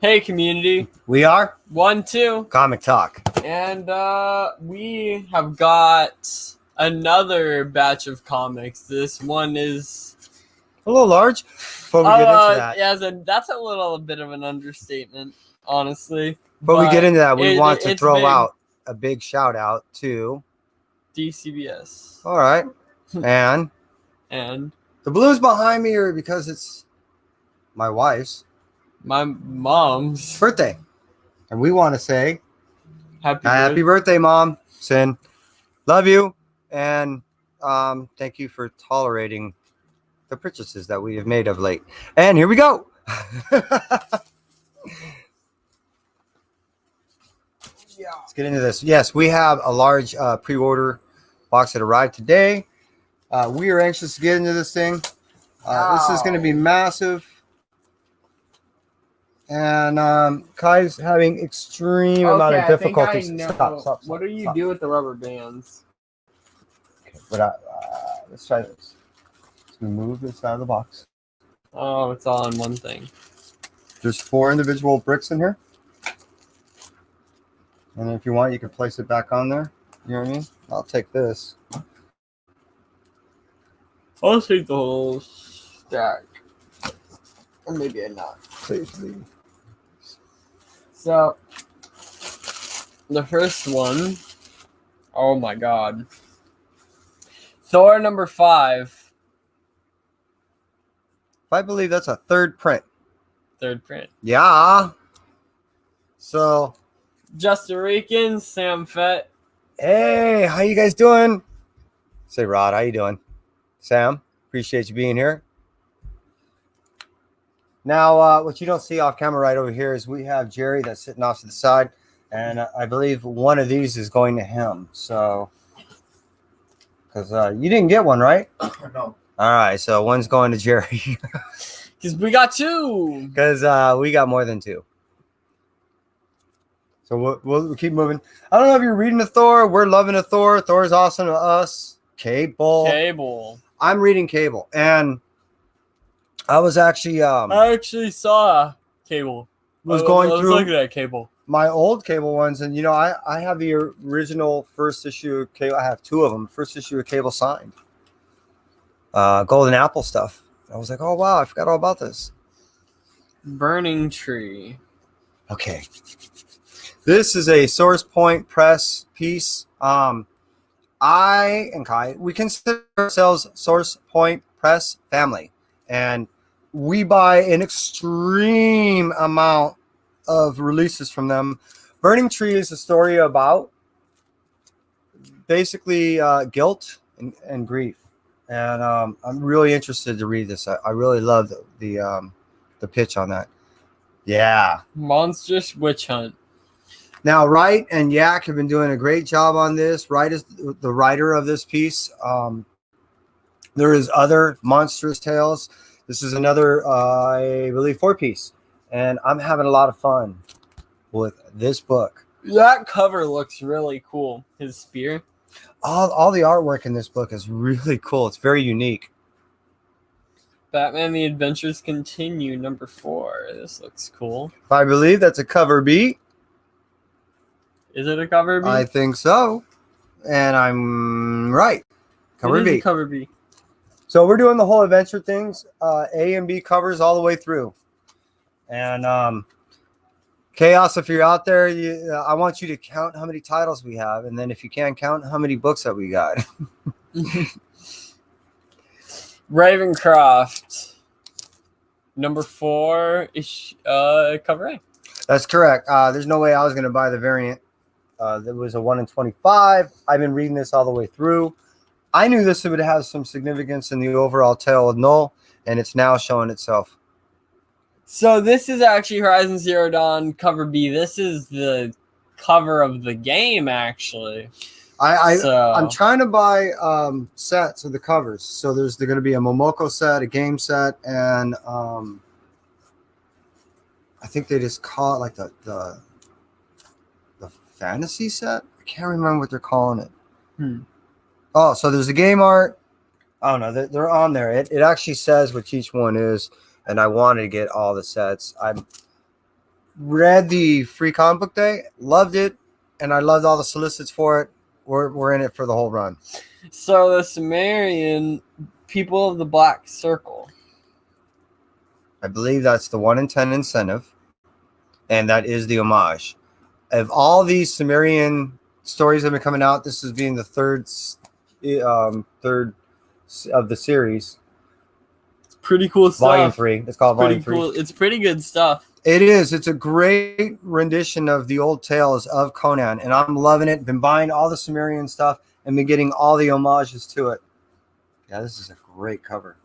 Hey, community. We are 1, 2. Comic Talk. And we have got another batch of comics. This one is A little large. Before we get into that, yeah, that's a little bit of an understatement, honestly. we get into that, we want to throw big. out a big shout out to DCBS. All right. And And the blues behind me are because it's my wife's my mom's birthday. And we want to say happy birthday, Mom. Sin. Love you. And thank you for tolerating the purchases that we have made of late. And here we go. Let's get into this. Yes, we have a large pre-order box that arrived today. We are anxious to get into this thing. This is going to be massive. And Kai's having extreme amount of difficulty. Stop. What do you do with the rubber bands? Okay, but let's try this. Let's move this out of the box. Oh, it's all in one thing. There's 4 individual bricks in here. And if you want, you can place it back on there. You know what I mean? I'll take this. I'll take the whole stack. Or maybe I'm not. Please leave. So, the first one, oh my god. Thor number 5. I believe that's a third print. Third print. Yeah. So, Justin Rican, Sam Fett. hey, how you guys doing? Say, Rod, how you doing? Sam, appreciate you being here. Now, what you don't see off camera right over here is we have Jerry that's sitting off to the side, and I believe one of these is going to him. So, because you didn't get one, right? No. All right, so one's going to Jerry. Because we got 2. Because we got more than 2. So we'll keep moving. I don't know if you're reading the Thor. We're loving the Thor. Thor's awesome to us. Cable. I'm reading Cable, and I was actually I actually saw Cable. I was looking at Cable. My old Cable ones, and I have the original first issue of Cable. I have 2 of them. First issue of Cable signed. Golden Apple stuff. I was like, oh wow, I forgot all about this. Burning Tree. Okay. This is a Source Point Press piece. I and Kai, we consider ourselves Source Point Press family, and we buy an extreme amount of releases from them. Burning Tree is a story about basically guilt and grief, and I'm really interested to read this. I really love the pitch on that. Yeah, Monstrous Witch Hunt. Now, Wright and Yak have been doing a great job on this. Wright is the writer of this piece. There is other Monstrous Tales. This is another, I believe, 4-piece. And I'm having a lot of fun with this book. That cover looks really cool. His spear. All the artwork in this book is really cool. It's very unique. Batman The Adventures Continue, number 4. This looks cool. I believe that's a cover B. Is it a cover B? I think so. And I'm right. Cover B. Cover B. So we're doing the whole adventure things, A and B covers all the way through. And Chaos, if you're out there, I want you to count how many titles we have. And then if you can't count, how many books that we got. Ravencroft, number 4, cover A. That's correct. There's no way I was going to buy the variant. There was a 1 in 25. I've been reading this all the way through. I knew this would have some significance in the overall tale of Null, and it's now showing itself. So this is actually Horizon Zero Dawn cover B. This is the cover of the game, actually. I'm trying to buy sets of the covers. So there's going to be a Momoko set, a game set, and I think they just call it like the fantasy set. I can't remember what they're calling it. Oh, so there's the game art. I don't know. They're on there. It actually says what each one is, and I wanted to get all the sets. read the free comic book day, loved it, and I loved all the solicits for it. We're in it for the whole run. So the Sumerian people of the Black Circle. I believe that's the 1 in 10 incentive, and that is the homage. Of all these Sumerian stories that have been coming out, this is being the third of the series. Pretty cool stuff. Volume 3. It's called Volume 3. Cool. It's pretty good stuff. It is. It's a great rendition of the old tales of Conan, and I'm loving it. Been buying all the Sumerian stuff and been getting all the homages to it. Yeah, this is a great cover.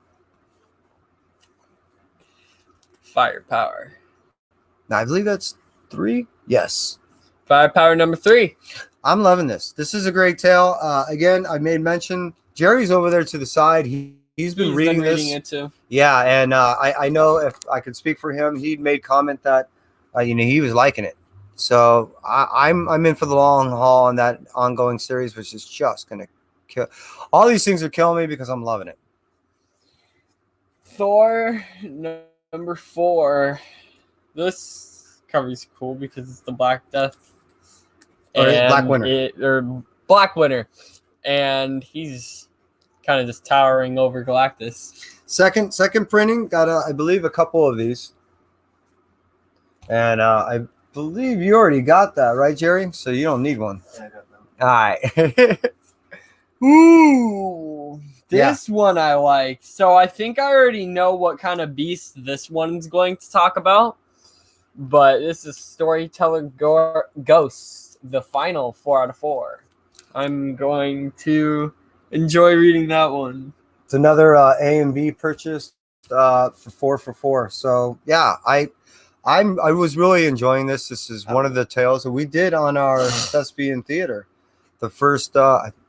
Firepower. Now, I believe that's 3. Yes. Firepower number 3. I'm loving this. This is a great tale. Again, I made mention. Jerry's over there to the side. He's been reading this. It too. Yeah, and I know if I could speak for him, he made comment that he was liking it. So I'm in for the long haul on that ongoing series, which is just gonna kill. All these things are killing me because I'm loving it. Thor number 4. This cover's cool because it's the Black Death. Or Black Winter. Or Black Winter. And he's kind of just towering over Galactus. Second printing, got I believe a couple of these. And I believe you already got that, right, Jerry? So you don't need one. Yeah, I got them. All right. Ooh, this one I like. So I think I already know what kind of beast this one's going to talk about. But this is Storyteller Ghosts, the final 4 out of 4. I'm going to enjoy reading that one. It's another A and B purchase for 4 for 4. So yeah, I was really enjoying this. This is one of the tales that we did on our Thespian Theater. The first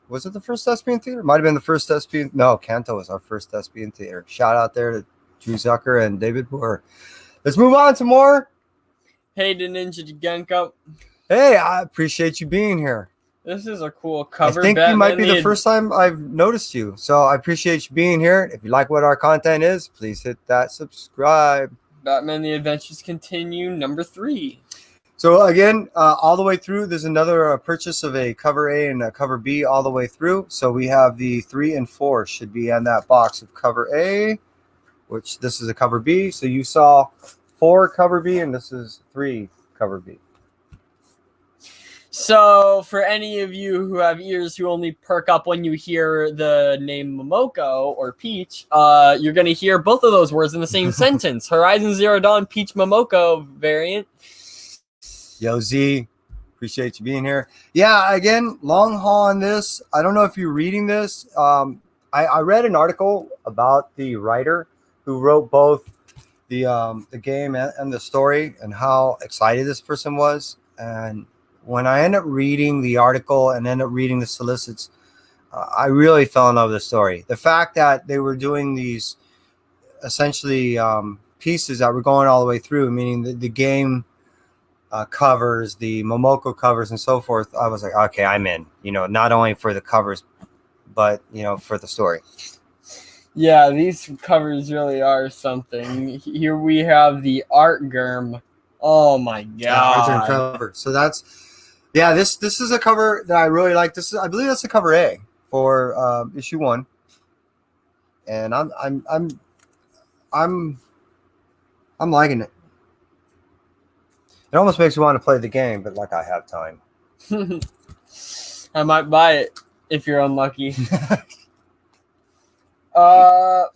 was it the first Thespian Theater? Might have been the first Thespian. No, Canto was our first Thespian Theater. Shout out there to Drew Zucker and David Boer. Let's move on to more. Hey, the Ninja Genko. Hey, I appreciate you being here. This is a cool cover. I think you might be the first time I've noticed you. So I appreciate you being here. If you like what our content is, please hit that subscribe. Batman The Adventures Continue, number 3. So again, all the way through, there's another purchase of a cover A and a cover B all the way through. So we have the 3 and 4 should be on that box of cover A, which this is a cover B. So you saw 4 cover B and this is 3 cover B. So, for any of you who have ears who only perk up when you hear the name Momoko or Peach, you're going to hear both of those words in the same sentence. Horizon Zero Dawn Peach Momoko variant. Yo, Z, appreciate you being here. Yeah, again, long haul on this. I don't know if you're reading this. I read an article about the writer who wrote both the game and the story and how excited this person was. And when I ended up reading the article and ended up reading the solicits, I really fell in love with the story. The fact that they were doing these essentially pieces that were going all the way through, meaning the game covers, the Momoko covers, and so forth, I was like, okay, I'm in. Not only for the covers, but for the story. Yeah, these covers really are something. Here we have the Art Germ. Oh my god! Cover. So that's. Yeah, this is a cover that I really like. I believe that's the cover A for issue 1, and I'm liking it. It almost makes me want to play the game, but like I have time. I might buy it if you're unlucky.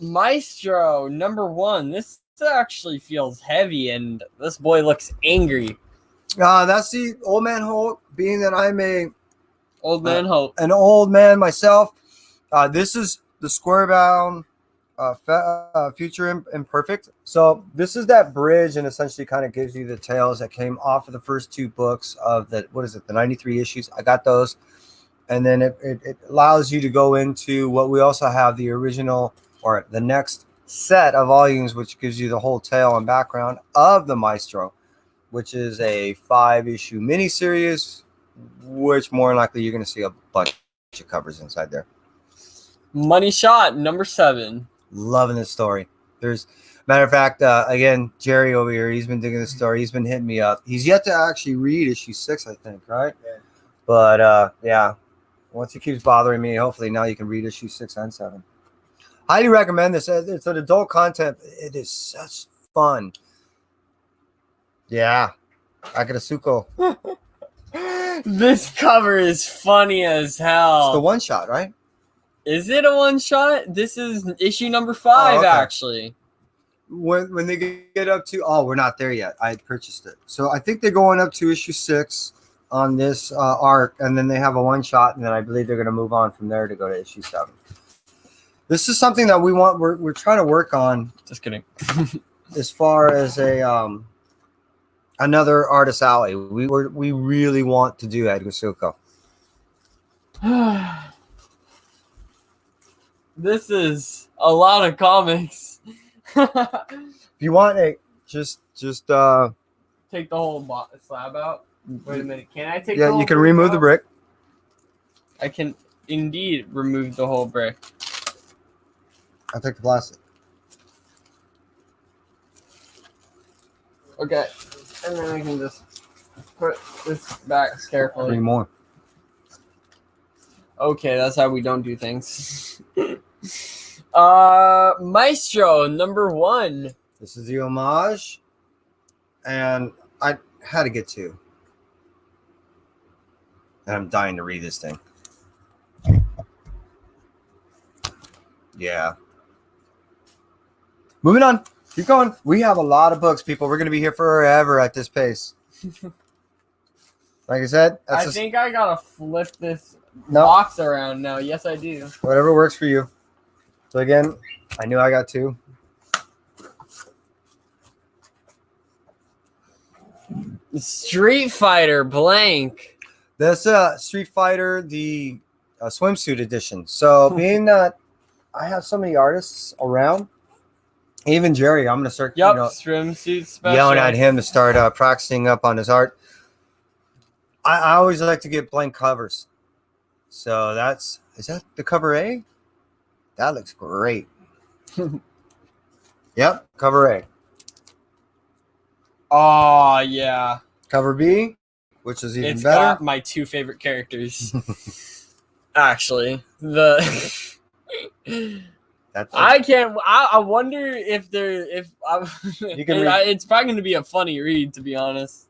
Maestro number 1. This actually feels heavy, and this boy looks angry. That's the Old Man Hope, being that I'm an old man myself. This is the square bound Future Imperfect. So this is that bridge, and essentially kind of gives you the tales that came off of the first 2 books of the 93 issues. I got those, and then it allows you to go into what we also have, the original or the next set of volumes, which gives you the whole tale and background of the Maestro, which is a 5-issue miniseries, which more than likely you're going to see a bunch of covers inside there. Money Shot, number 7. Loving this story. There's Matter of fact, again, Jerry over here, he's been digging the story. He's been hitting me up. He's yet to actually read issue 6, I think, right? Yeah. But yeah, once he keeps bothering me, hopefully now you can read issue 6 and 7. Highly recommend this. It's an adult content. It is such fun. Yeah, Akatsuko. This cover is funny as hell. It's the one shot, right? Is it a one shot? This is issue number 5, okay. actually. When they get up to, we're not there yet. I purchased it, so I think they're going up to issue 6 on this arc, and then they have a one shot, and then I believe they're going to move on from there to go to issue 7. This is something that we want. We're trying to work on. Just kidding. As far as a another artist alley, we really want to do Akatsuko. This is a lot of comics. If you want just take the whole slab out. Wait a minute. Can I take? Yeah, the whole you can brick remove out? the brick. I can indeed remove the whole brick. I'll take the plastic. Okay, and then I can just put this back carefully. 3 more. Okay, that's how we don't do things. Maestro number 1. This is the homage, and I had to get 2. And I'm dying to read this thing. Yeah. Moving on. Keep going. We have a lot of books, people. We're going to be here forever at this pace. Like I said, I that's think I gotta flip this no, box around now. Yes, I do. whatever works for you. So again, I knew I got 2. Street Fighter blank. That's Street Fighter, the swimsuit edition. So being that I have so many artists around, even Jerry, I'm going to start Yep, swimsuit special. yelling at him to start practicing up on his art. I always like to get blank covers. So is that the cover A? That looks great. Yep, cover A. Oh, yeah. Cover B, which is even It's better. got my 2 favorite characters. Actually, the I can't. I wonder if they're You can read- it's probably going to be a funny read, to be honest.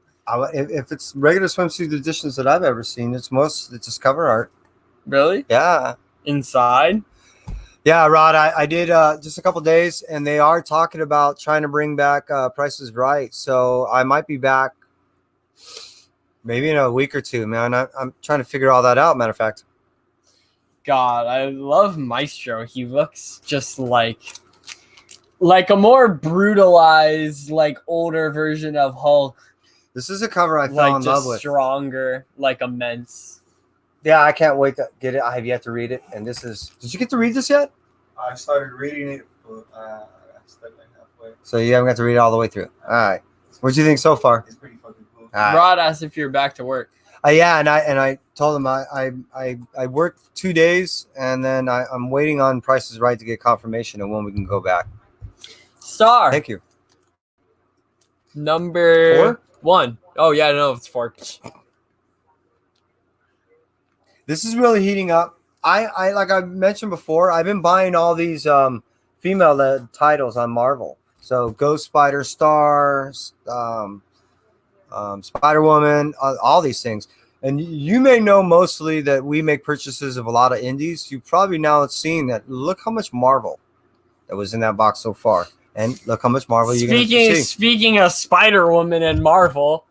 If it's regular swimsuit editions that I've ever seen, it's just cover art. Really? Yeah. Inside? Yeah, Rod, I did just a couple days, and they are talking about trying to bring back Price is Right. So I might be back maybe in a week or 2, man. I'm trying to figure all that out, matter of fact. God, I love Maestro. He looks just like a more brutalized, older version of Hulk. This is a cover I fell in love with. Stronger, immense. Yeah, I can't wait to get it. I have yet to read it, and this is. Did you get to read this yet? I started reading it, but I stuck like halfway. So you haven't got to read it all the way through. All right. What do you think so far? It's pretty fucking cool. All right. Rod asked if you're back to work. Yeah, and I told him I worked 2 days, and then I'm waiting on Price is Right to get confirmation of when we can go back. Star. Thank you. Number 4? 1. Oh yeah, no, it's 4. This is really heating up. I like I mentioned before, I've been buying all these female-led titles on Marvel. So Ghost Spider, Star, Spider-Woman, all these things. And you may know mostly that we make purchases of a lot of indies. You probably now have seen that. Look how much Marvel that was in that box so far. And look how much Marvel you're going to see. Speaking of Spider-Woman and Marvel,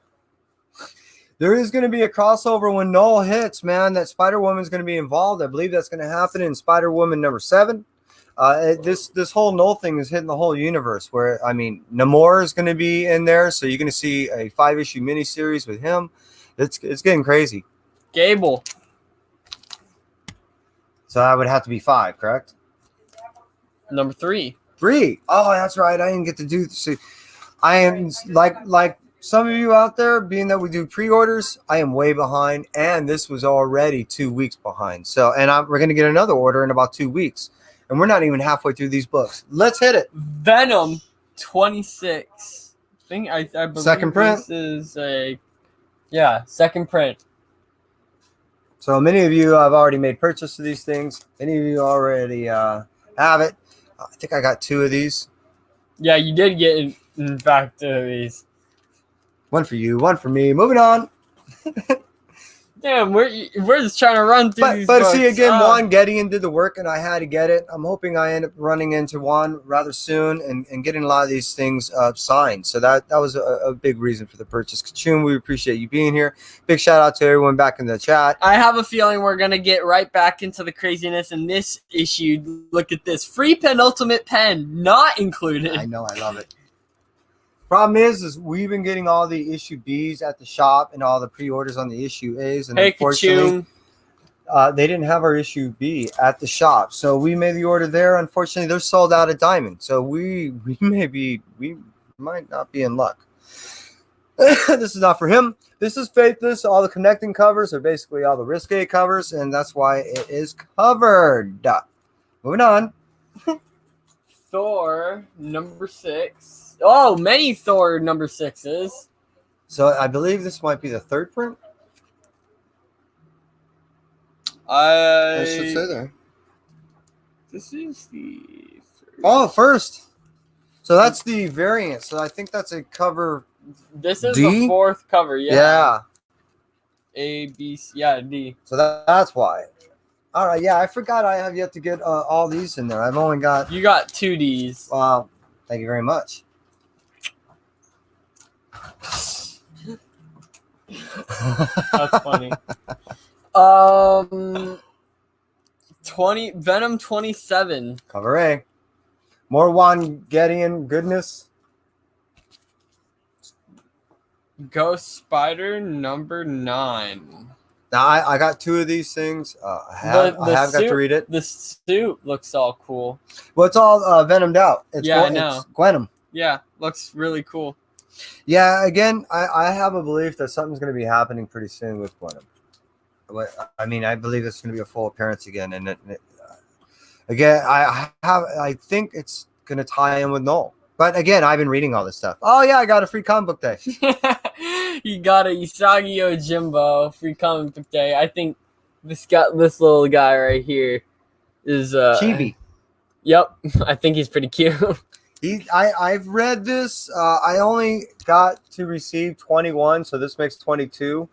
there is going to be a crossover when Null hits, man. That Spider-Woman is going to be involved. I believe that's going to happen in Spider-Woman number 7. This whole Null thing is hitting the whole universe. Where Namor is going to be in there, so you're going to see a 5-issue miniseries with him. It's getting crazy. Gable. So that would have to be 5, correct? Number 3. 3. Oh, that's right. I didn't get to do. See, I am like some of you out there, being that we do pre-orders, I am way behind, and this was already 2 weeks behind. So, and we're going to get another order in about 2 weeks, and we're not even halfway through these books. Let's hit it. Venom 26. I believe Second print. this is second print. So many of you have already made purchase of these things. Many of you already have it. I think I got 2 of these. Yeah, you did get in fact these. One for you, one for me. Moving on. Damn, we're just trying to run through these But books. see, again, Juan Gideon did the work, and I had to get it. I'm hoping I end up running into Juan rather soon and getting a lot of these things signed. So that was a big reason for the purchase. Kachun, we appreciate you being here. Big shout out to everyone back in the chat. I have a feeling we're going to get right back into the craziness in this issue. Look at this. Free penultimate pen, not included. I know, I love it. Problem is we've been getting all the issue Bs at the shop and all the pre-orders on the issue As, and hey, unfortunately, they didn't have our issue B at the shop, so we made the order there. Unfortunately, they're sold out at Diamond, so we might not be in luck. This is not for him. This is Faithless. All the connecting covers are basically all the risque covers, and that's why it is covered. Moving on. Thor number 6. Oh, many Thor number 6s. So I believe this might be the 3rd print. I should say there. This is the first. Oh, first. So that's the variant. So I think that's a cover. This is D? the 4th cover. Yeah. Yeah. A, B, C, yeah, D. So that's why. All right. Yeah, I forgot I have yet to get all these in there. I've only got. You got 2 Ds. Wow. Thank you very much. That's funny. 20 Venom 27. Cover A. More Juan Gideon goodness. Ghost Spider number 9. Now I got 2 of these things. I have got to read it. The suit looks all cool. Well, it's all venomed out. I know. It's Gwenum. Yeah, looks really cool. Yeah, again, I have a belief that something's going to be happening pretty soon with Gwenum. I mean, I believe it's going to be a full appearance again, and again, I think it's going to tie in with Noel. But again, I've been reading all this stuff. Oh yeah, I got a free comic book day. You got a Usagi Yojimbo free comic book day. I think this little guy right here is Chibi. Yep, I think he's pretty cute. I've read this. I only got to receive 21, so this makes 22.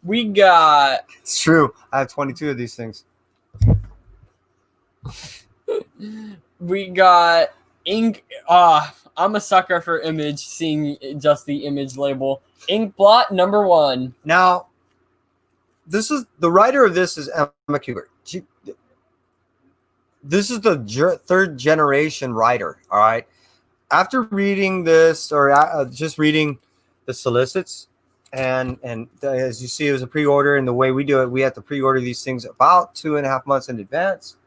We got. It's true. I have 22 of these things. We got ink. I'm a sucker for Image. Seeing just the Image label. Inkblot number 1. Now, this is the writer of this is Emma Kubert. This is the 3rd generation writer. All right. After reading this, or just reading the solicits, and as you see, it was a pre-order, and the way we do it, we have to pre-order these things about 2.5 months in advance.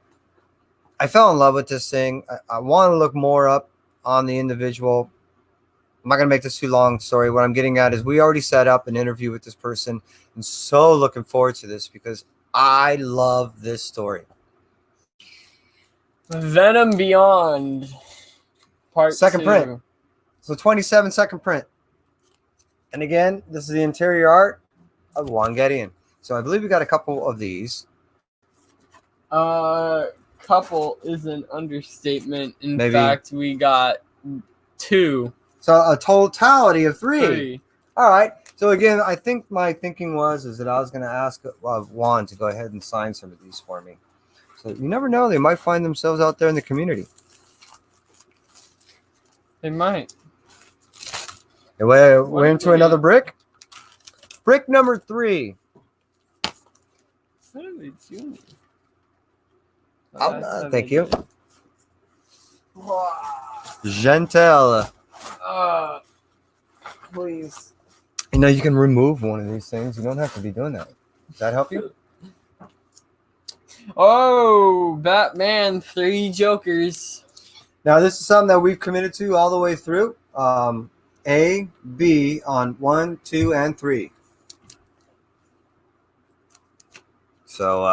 I fell in love with this thing. I want to look more up on the individual. I'm not going to make this too long story. What I'm getting at is we already set up an interview with this person, and so looking forward to this because I love this story. Venom Beyond Part 2nd 2. print. So 27 2nd print. And again, this is the interior art of Juan Gideon. So I believe we got a couple of these. Couple is an understatement. In Maybe. fact, we got 2. So a totality of 3. 3. All right. So again, I think my thinking is that I was going to ask Juan to go ahead and sign some of these for me. So you never know, they might find themselves out there in the community. They might. And we're into another brick. Brick number 3. What are they doing? Thank you. Gentle. Please. You know, you can remove one of these things. You don't have to be doing that. Does that help you? Oh, Batman 3 Jokers. Now, this is something that we've committed to all the way through. A, B on 1, 2, and 3. So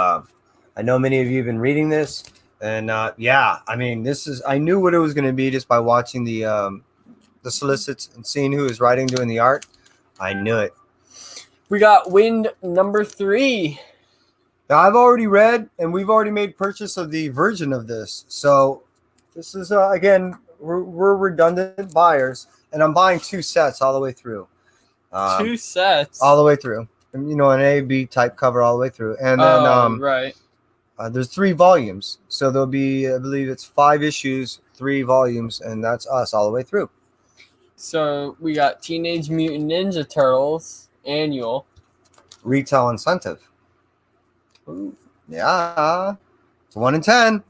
I know many of you have been reading this. And yeah, I mean, I knew what it was going to be just by watching the solicits and seeing who was writing, doing the art. I knew it. We got Wind number 3. Now, I've already read, and we've already made purchase of the version of this. So this is, again, we're redundant buyers, and I'm buying 2 sets all the way through. 2 sets? All the way through. And, an A, B type cover all the way through. And then right. There's 3 volumes. So there'll be, I believe it's 5 issues, 3 volumes, and that's us all the way through. So we got Teenage Mutant Ninja Turtles annual. Retail incentive. Ooh. Yeah. It's 1 in 10.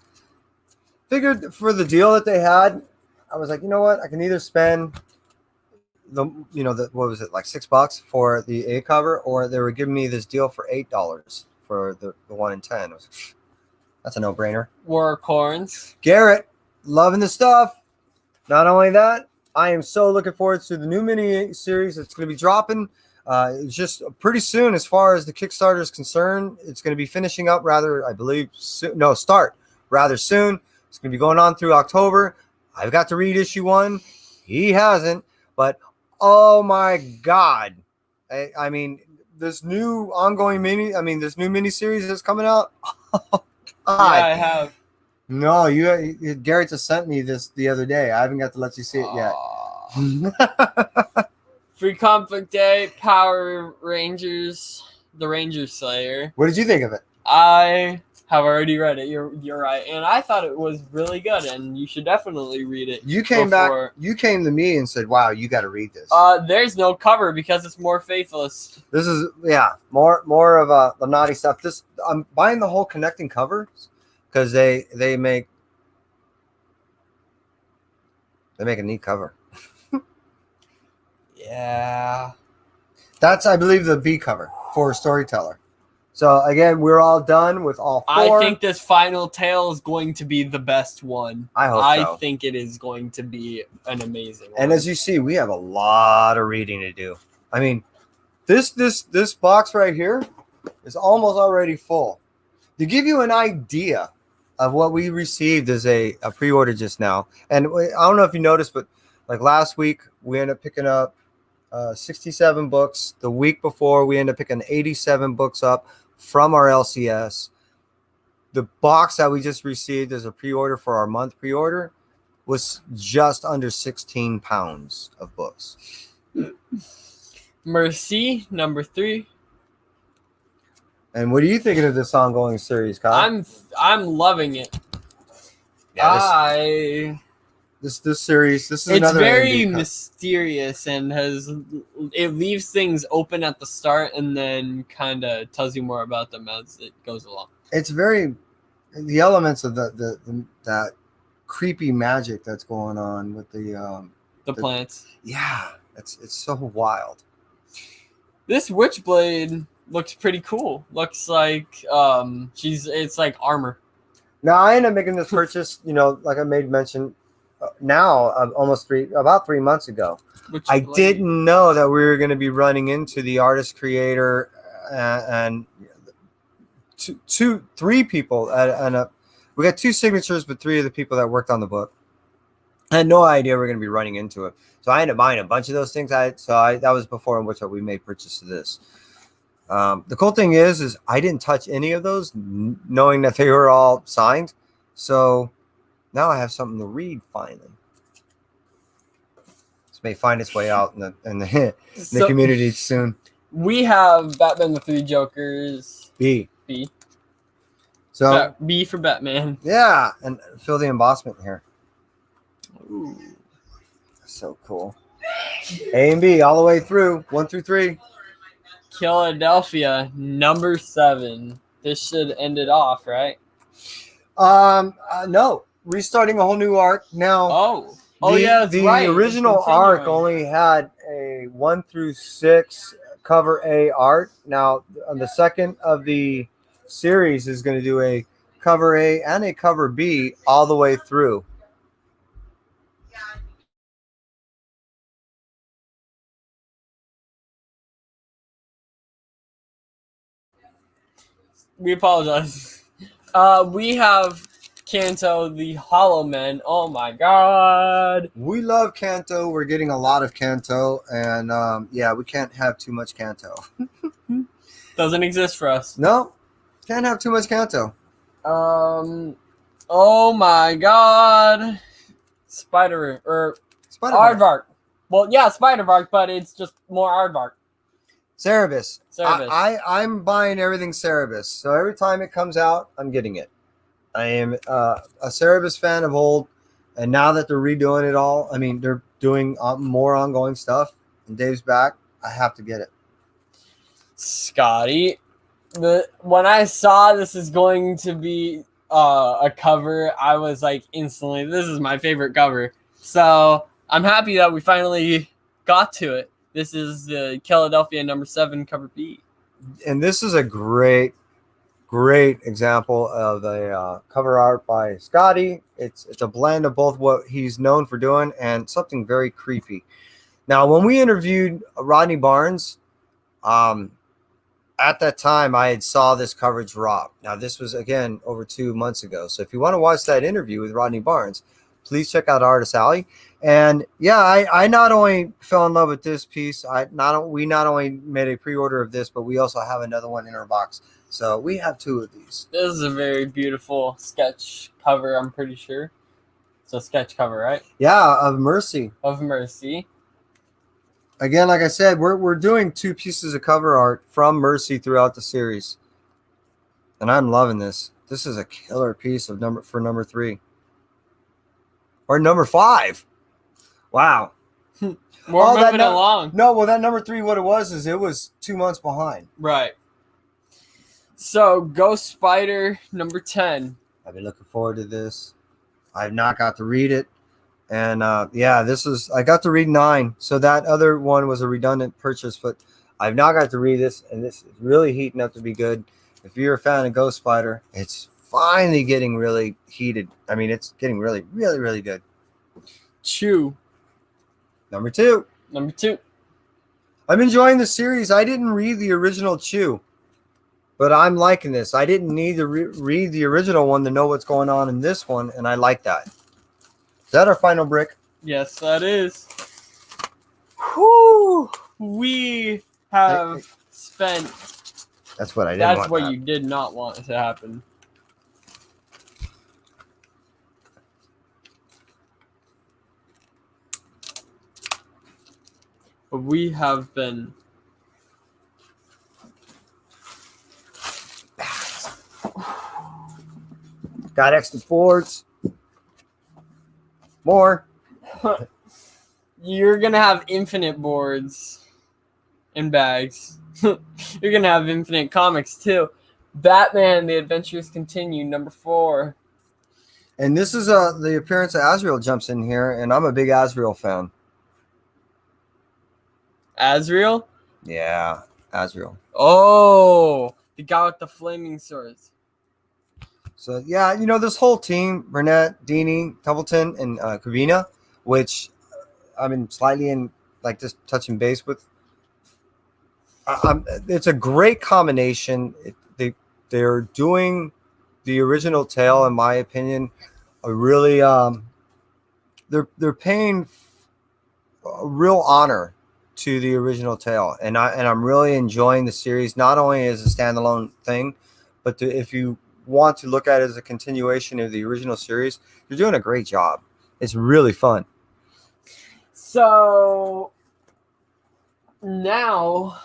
Figured for the deal that they had, I was like, you know what? I can either spend what was it, like $6 for the A cover, or they were giving me this deal for $8 for the 1 in 10. I was like, that's a no-brainer. War Corns. Garrett, loving the stuff. Not only that, I am so looking forward to the new mini series that's going to be dropping. It's just pretty soon, as far as the Kickstarter is concerned. It's going to be finishing up start rather soon. It's going to be going on through October. I've got to read issue 1. He hasn't, but oh my God. I mean, this new mini series that's coming out. Oh, God. Yeah, I have. No, Garrett just sent me this the other day. I haven't got to let you see it yet. Free Comic Book Day, Power Rangers, The Ranger Slayer. What did you think of it? I have already read it. You're right, and I thought it was really good, and you should definitely read it. You came to me and said, "Wow, you got to read this." There's no cover because it's more faithless. This is more of the naughty stuff. I'm buying the whole connecting covers because they make a neat cover. Yeah, that's, I believe, the B cover for Storyteller. So again, we're all done with all 4. I think this final tale is going to be the best one. I hope so. I think it is going to be an amazing one. And as you see, we have a lot of reading to do. I mean, this box right here is almost already full. To give you an idea of what we received as a pre-order just now, and I don't know if you noticed, but like last week, we ended up picking up 67 books. The week before, we ended up picking 87 books up from our LCS. The box that we just received as a pre-order for our month pre-order was just under 16 pounds of books. Mercy, number 3. And what are you thinking of this ongoing series, Kyle? I'm loving it. Yeah, this series, this is another. It's very mysterious and it leaves things open at the start and then kind of tells you more about them as it goes along. It's very the elements of that creepy magic that's going on with the plants. Yeah, it's so wild. This Witchblade looks pretty cool. Looks like it's like armor. Now I ended up making this purchase, like I made mention now, about 3 months ago. I didn't know that we were going to be running into the artist creator and 3 people we got 2 signatures, but 3 of the people that worked on the book. I had no idea we were going to be running into it. So I ended up buying a bunch of those things. That was before in which we made purchase of this. The cool thing is I didn't touch any of those, knowing that they were all signed. So now I have something to read finally. This may find its way out in the community soon. We have Batman the 3 Jokers. B. So B for Batman. Yeah, and feel the embossment here. Ooh. So cool. A and B all the way through, 1 through 3. Philadelphia, number 7. This should end it off, right? No. Restarting a whole new arc now. The original arc only had a 1 through 6 cover A art. Now, on the second of the series is going to do a cover A and a cover B all the way through. We apologize. We have Kanto, the Hollow Men. Oh my god. We love Kanto. We're getting a lot of Kanto, and yeah, we can't have too much Kanto. Doesn't exist for us. No, can't have too much Kanto. Oh my god. Spider or Spider-Man. Aardvark. Well, yeah, Spider-Vark, but it's just more Aardvark. Cerebus. Cerebus. I'm buying everything Cerebus. So every time it comes out, I'm getting it. I am a Cerebus fan of old, and now that they're redoing it all, I mean, they're doing more ongoing stuff, and Dave's back, I have to get it. Scotty. When I saw this is going to be a cover, I was like instantly, this is my favorite cover. So I'm happy that we finally got to it. This is the Philadelphia number 7 cover B. And this is a great example of a cover art by Scotty. It's a blend of both what he's known for doing and something very creepy. Now, when we interviewed Rodney Barnes, at that time I had saw this cover drop. Now, this was again over 2 months ago. So if you want to watch that interview with Rodney Barnes, please check out Artist Alley. And yeah, I not only fell in love with this piece, we not only made a pre-order of this, but we also have another one in our box. So we have 2 of these. This is a very beautiful sketch cover, I'm pretty sure. It's a sketch cover, right? Yeah, of Mercy. Of Mercy. Again, like I said, we're doing 2 pieces of cover art from Mercy throughout the series. And I'm loving this. This is a killer piece of number 3. Or number 5. Wow. We're moving along. No, well, that number 3, what it was 2 months behind. Right. So, Ghost Spider number 10. I've been looking forward to this. I've not got to read it. And yeah, I got to read 9. So that other one was a redundant purchase, but I've not got to read this, and this is really heating up to be good. If you're a fan of Ghost Spider, it's finally getting really heated. I mean, it's getting really, really, really good. Chew. Number 2. Number 2. I'm enjoying the series. I didn't read the original Chew, but I'm liking this. I didn't need to read the original one to know what's going on in this one, and I like that. Is that our final brick? Yes, that is. Whew! We have spent. That's what I didn't want. That's what you did not want to happen. But we have been. Got extra boards. More. You're gonna have infinite boards and bags. You're gonna have infinite comics too. Batman: The Adventures Continue, number 4. And this is the appearance of Azrael jumps in here, and I'm a big Azrael fan. Azrael? Yeah, Azrael. Oh, the guy with the flaming swords. So yeah, this whole team, Burnett, Dini, Templeton, and Kavina, which I've been slightly in like just touching base with. It's a great combination. They're doing the original tale, in my opinion, a really they're paying a real honor to the original tale, and I'm really enjoying the series, not only as a standalone thing, but if you want to look at it as a continuation of the original series, you're doing a great job. It's really fun. So now,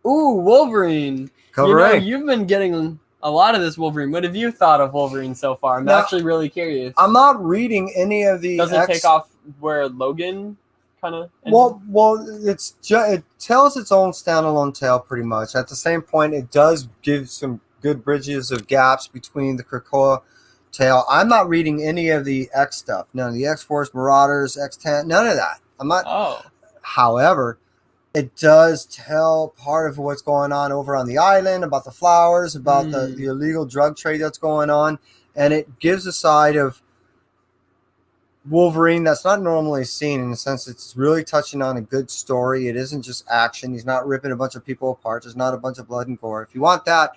Wolverine. Cover A. You've been getting a lot of this Wolverine. What have you thought of Wolverine so far? I'm actually really curious. I'm not reading any of the. Does it take off where Logan kind of? Well, it tells its own standalone tale pretty much. At the same point, it does give some good bridges of gaps between the Krakoa tale. I'm not reading any of the X stuff. None of the X-Force, Marauders, X-10, none of that. I'm not. Oh. However, it does tell part of what's going on over on the island, about the flowers, about the illegal drug trade that's going on. And it gives a side of Wolverine that's not normally seen, in the sense it's really touching on a good story. It isn't just action. He's not ripping a bunch of people apart. There's not a bunch of blood and gore. If you want that,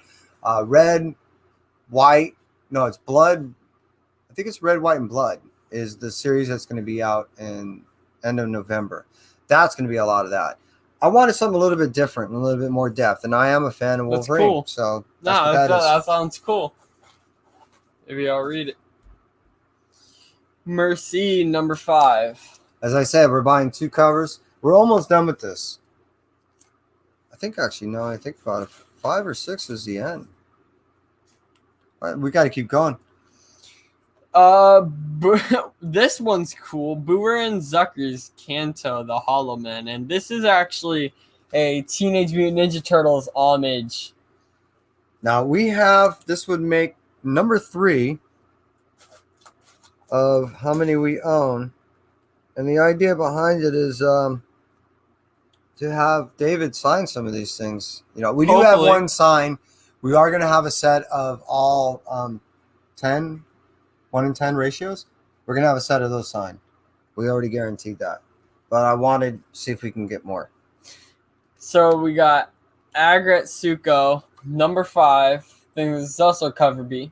red, white, no, it's blood, think it's Red, White, and Blood is the series that's going to be out in end of November. That's going to be a lot of that. I wanted something a little bit different and a little bit more depth, and I am a fan of Wolverine. Cool. So that's what that is. That sounds cool. Maybe I'll read it. Mercy number 5. As I said, we're buying 2 covers. We're almost done with this. I think about it, 5 or 6 is the end. All right, we got to keep going. This one's cool. Booer and Zucker's Kanto, the Hollow Man, and this is actually a Teenage Mutant Ninja Turtles homage. Now this would make number 3 of how many we own, and the idea behind it is to have David sign some of these things. We do have one sign. We are going to have a set of all 10. 1 in 10 ratios. We're going to have a set of those signed. We already guaranteed that. But I wanted to see if we can get more. So we got Agretsuko, number 5. I think this is also cover B.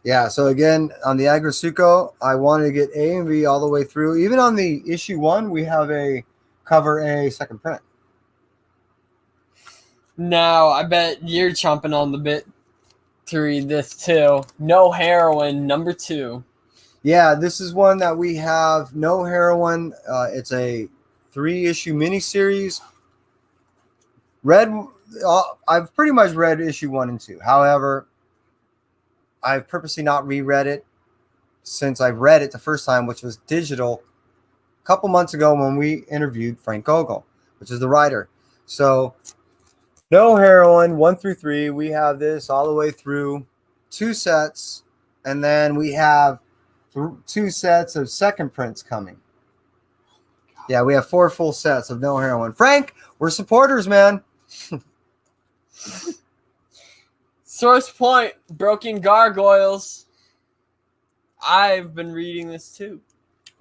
Yeah, so again, on the Agretsuko, I wanted to get A and B all the way through. Even on the issue 1, we have a cover A second print. Now, I bet you're chomping on the bit to read this too. No Heroine, number 2. Yeah, this is one that we have. No Heroine. It's a 3-issue miniseries. I've pretty much read issue 1 and 2. However, I've purposely not reread it since I've read it the first time, which was digital a couple months ago when we interviewed Frank Gogol, which is the writer. So No Heroine 1 through 3. We have this all the way through 2 sets, and then we have 2 sets of second prints coming. Yeah, we have 4 full sets of No Heroine. Frank, we're supporters, man. Source Point, Broken Gargoyles. I've been reading this too.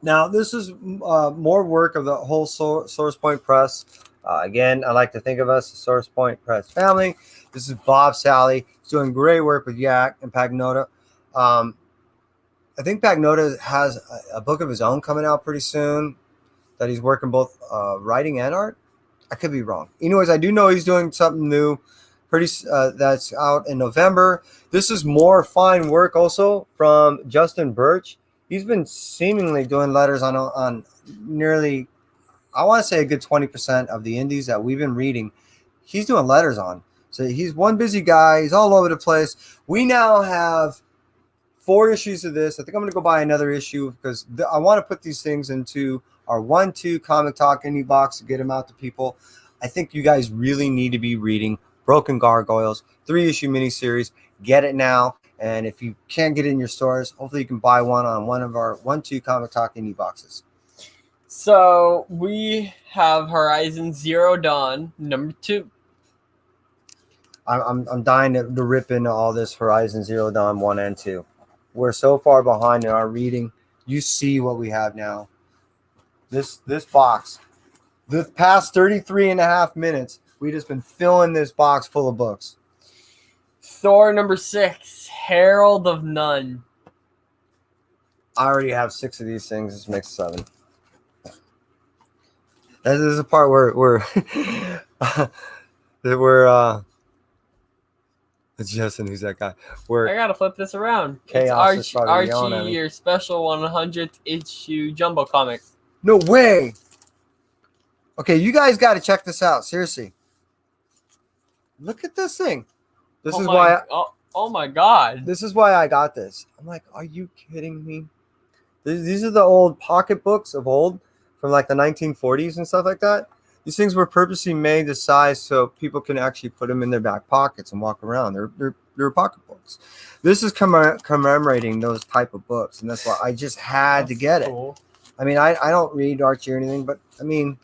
Now, this is more work of the whole Source Point Press. Again, I like to think of us as Source Point Press family. This is Bob Sally. He's doing great work with Yak and Pagnota. I think Pagnota has a book of his own coming out pretty soon that he's working both writing and art. I could be wrong. Anyways, I do know he's doing something new that's out in November. This is more fine work also from Justin Birch. He's been seemingly doing letters on nearly, I want to say, a good 20% of the indies that we've been reading. He's doing letters on. So he's one busy guy. He's all over the place. We now have 4 issues of this. I think I'm going to go buy another issue because I want to put these things into our 1-2 Comic Talk indie box to get them out to people. I think you guys really need to be reading Broken Gargoyles, 3-issue miniseries. Get it now. And if you can't get it in your stores, hopefully you can buy one on one of our 1-2 Comic Talk indie boxes. So we have Horizon Zero Dawn, number 2. I'm dying to rip into all this Horizon Zero Dawn 1 and 2. We're so far behind in our reading. You see what we have now. This box. The past 33 and a half minutes, we've just been filling this box full of books. Thor number 6, Herald of None. I already have 6 of these things. This makes 7. This is the part where it's Justin, who's that guy? I gotta flip this around. Chaos it's Archie, your special 100th issue jumbo comic. No way. Okay, you guys got to check this out. Seriously. Look at this thing. This is why. Oh my God. This is why I got this. I'm like, are you kidding me? These are the old pocketbooks of old from like the 1940s and stuff like that. These things were purposely made this size so people can actually put them in their back pockets and walk around. They're pocketbooks. This is commemorating those type of books, and that's why I just had to get it. I mean, I don't read Archie or anything, but I mean,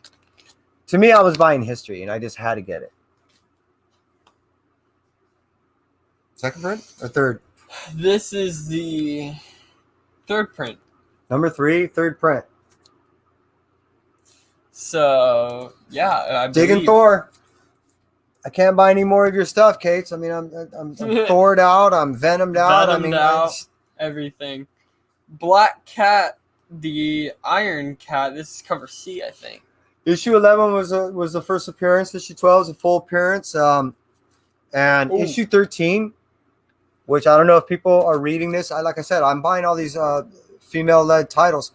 to me, I was buying history, and I just had to get it. Second print or third? This is the 3rd print. Number 3, 3rd print. So yeah, Digging Thor. I can't buy any more of your stuff, Kate. I mean, I'm Thored out. I'm Venomed out. Venomed out. Everything. Black Cat, the Iron Cat. This is cover C, I think. Issue 11 was the first appearance. Issue 12 is a full appearance. And Ooh. issue 13, which I don't know if people are reading this. Like I said, I'm buying all these female-led titles.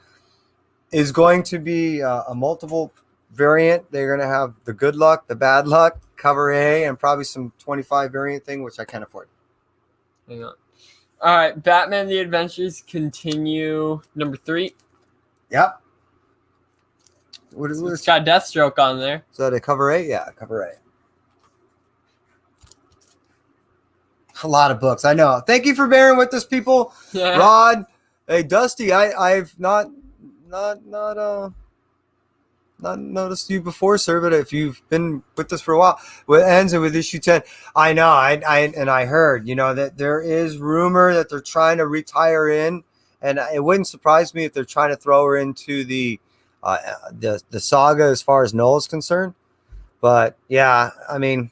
Is going to be a multiple variant. They're going to have the good luck, the bad luck, cover A, and probably some 25 variant thing, which I can't afford. Hang on. All right, Batman: The Adventures continue, number 3. Yep. What is It's got Deathstroke on there. Is that a cover A? Yeah, cover A. A lot of books. I know. Thank you for bearing with us, people. Yeah. Rod, hey Dusty, I've not noticed you before, sir, but if you've been with us for a while, it ends with issue 10. I know, I heard, that there is rumor that they're trying to retire in, and it wouldn't surprise me if they're trying to throw her into the saga as far as Noel's concerned. But yeah, I mean,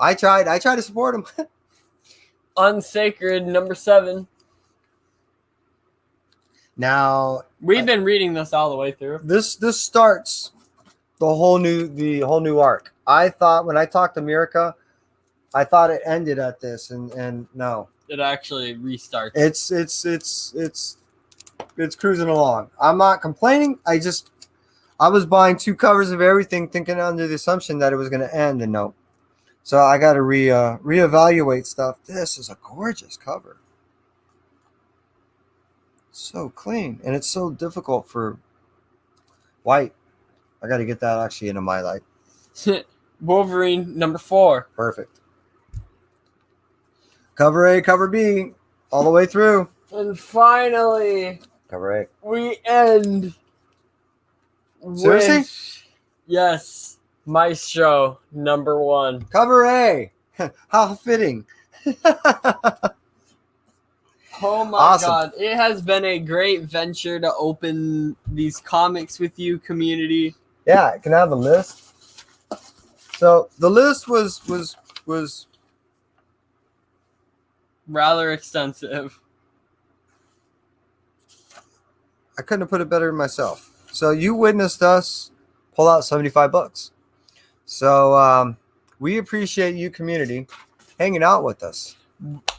I tried to support him. Unsacred, number 7. Now We've been reading this all the way through. this starts the whole new arc. I thought when I talked to Mirka, I thought it ended at this, and no, It actually restarts. it's cruising along. I'm not complaining. I was buying 2 covers of everything, thinking under the assumption that it was going to end, and no. So I got to reevaluate stuff. This is a gorgeous cover. So clean, and it's so difficult for white. I got to get that actually into my light. Wolverine, number 4. Perfect. Cover A, cover B, all the way through. And finally, Cover A. we end Seriously? with, yes, Maestro, number 1. Cover A. How fitting. Oh my Awesome. God. It has been a great venture to open these comics with you, community. Yeah, can I have a list? So the list was Rather extensive. I couldn't have put it better myself. So you witnessed us pull out $75. So we appreciate you, community, hanging out with us.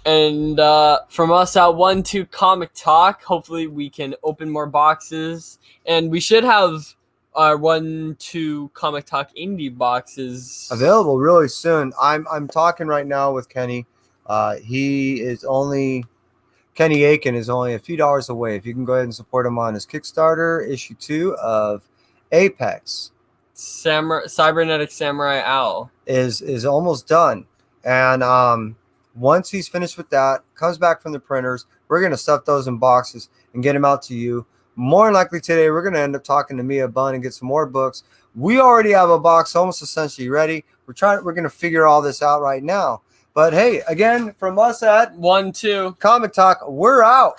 And from us at 1-2 Comic Talk, hopefully we can open more boxes. And we should have our 1-2 Comic Talk indie boxes Available really soon. I'm talking right now with Kenny. Kenny Aiken is only a few dollars away. If you can go ahead and support him on his Kickstarter, issue 2 of Apex. Cybernetic Samurai Owl is almost done. And once he's finished with that, comes back from the printers, we're going to stuff those in boxes and get them out to you. More than likely today, we're going to end up talking to Mia Bunn and get some more books. We already have a box almost essentially ready. We're going to figure all this out right now. But hey, again, from us at 1-2 Comic Talk, we're out.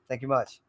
Thank you much.